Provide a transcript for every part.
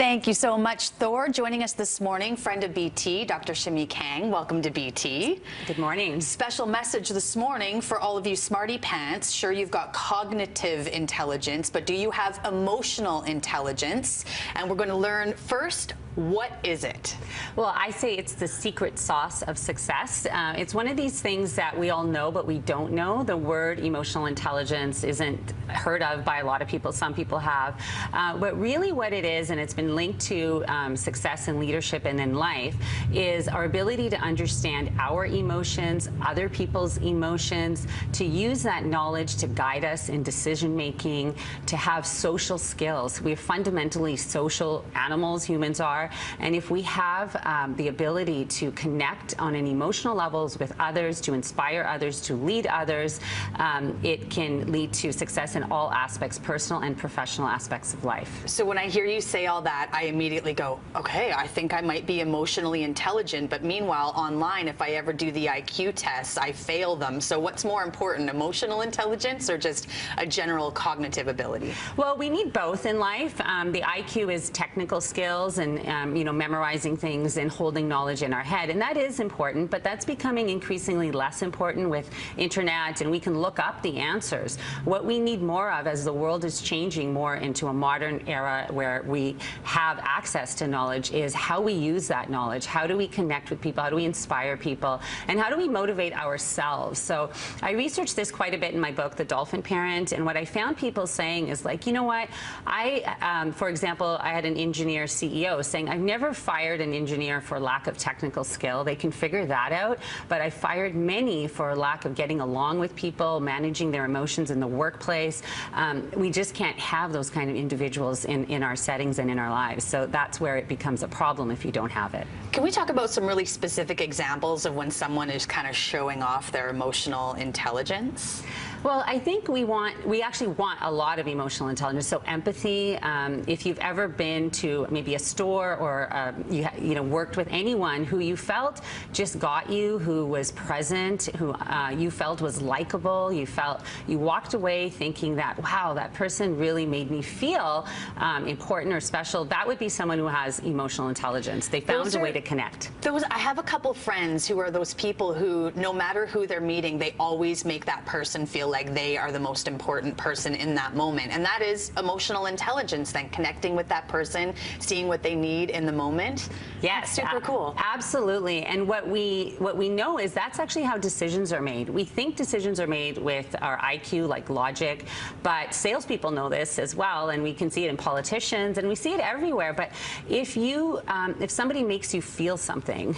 Thank you so much, Thor. Joining us this morning, friend of BT, Dr. Shimi Kang. Welcome to BT. Good morning. Special message this morning for all of you smarty pants. Sure, you've got cognitive intelligence, but do you have emotional intelligence? And we're going to learn first, what is it? Well, I say it's the secret sauce of success. It's one of these things that we all know, but we don't know. The word emotional intelligence isn't heard of by a lot of people. Some people have. But really what it is, and it's been linked to success in leadership and in life, is our ability to understand our emotions, other people's emotions, to use that knowledge to guide us in decision making, to have social skills. We're fundamentally social animals, humans are. And if we have the ability to connect on an emotional levels with others, to inspire others, to lead others, it can lead to success in all aspects, personal and professional aspects of life. So when I hear you say all that, I immediately go, okay, I think I might be emotionally intelligent, but meanwhile, online, if I ever do the IQ tests, I fail them. So what's more important, emotional intelligence or just a general cognitive ability? Well, we need both in life. The IQ is technical skills and memorizing things and holding knowledge in our head, and that is important, but that's becoming increasingly less important with internet, and we can look up the answers. What we need more of as the world is changing more into a modern era where we have access to knowledge is how we use that knowledge. How do we connect with people? How do we inspire people? And how do we motivate ourselves? So I researched this quite a bit in my book, The Dolphin Parent, and what I found people saying is like, you know what, for example, I had an engineer CEO saying, I've never fired an engineer for lack of technical skill. They can figure that out, but I fired many for lack of getting along with people, managing their emotions in the workplace. We just can't have those kind of individuals in our settings and in our lives. So that's where it becomes a problem if you don't have it. Can we talk about some really specific examples of when someone is kind of showing off their emotional intelligence? Well, I think we actually want a lot of emotional intelligence. So empathy. If you've ever been to maybe a store or you worked with anyone who you felt just got you, who was present, who you felt was likable, you walked away thinking that, wow, that person really made me feel important or special. That would be someone who has emotional intelligence. They found a way to connect. I have a couple friends who are those people who, no matter who they're meeting, they always make that person feel like they are the most important person in that moment. And that is emotional intelligence, then connecting with that person, seeing what they need in the moment. Yes, that's super cool. Absolutely. And what we know is that's actually how decisions are made. We think decisions are made with our IQ, like logic, but salespeople know this as well, and we can see it in politicians, and we see it everywhere. But if somebody makes you feel something,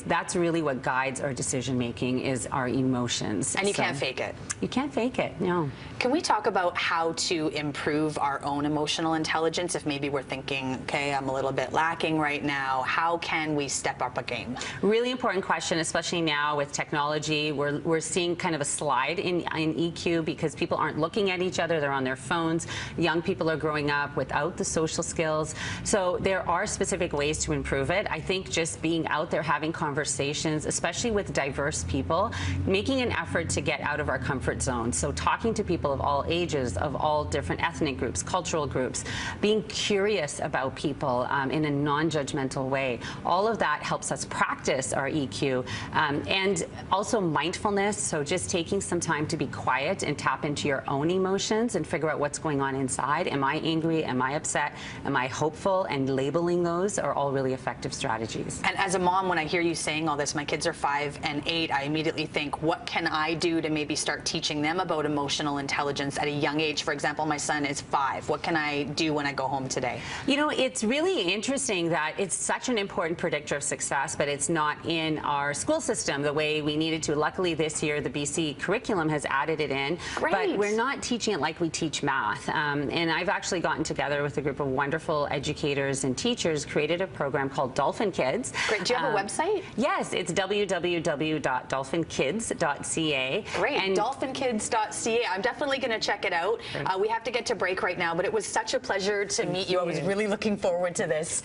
that's really what guides our decision making, is our emotions. And you can't fake it. You can't fake it, no. Can we talk about how to improve our own emotional intelligence if maybe we're thinking, okay, I'm a little bit lacking right now? How can we step up a game? Really important question, especially now with technology. We're seeing kind of a slide in EQ because people aren't looking at each other, they're on their phones. Young people are growing up without the social skills. So there are specific ways to improve it. I think just being out there, having conversations, especially with diverse people, making an effort to get out of our comfort zone. So talking to people of all ages, of all different ethnic groups, cultural groups, being curious about people in a non-judgmental way. All of that helps us practice our EQ. And also mindfulness, so just taking some time to be quiet and tap into your own emotions and figure out what's going on inside. Am I angry? Am I upset? Am I hopeful? And labeling those are all really effective strategies. And as a mom, when I hear you saying all this, my kids are 5 and 8, I immediately think, what can I do to maybe start teaching them about emotional intelligence at a young age? For example, my son is 5. What can I do when I go home today? You know, it's really interesting that it's such an important predictor of success, but it's not in our school system the way we needed to. Luckily, this year, the BC curriculum has added it in. Great. But we're not teaching it like we teach math. And I've actually gotten together with a group of wonderful educators and teachers, created a program called Dolphin Kids. Great. Do you have a website? Yes, it's www.dolphinkids.ca. Great. And dolphinkids.ca. I'm definitely going to check it out. We have to get to break right now, but it was such a pleasure to meet you. I was really looking forward to this.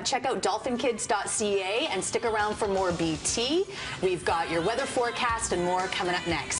Check out dolphinkids.ca and stick around for more BT. We've got your weather forecast and more coming up next.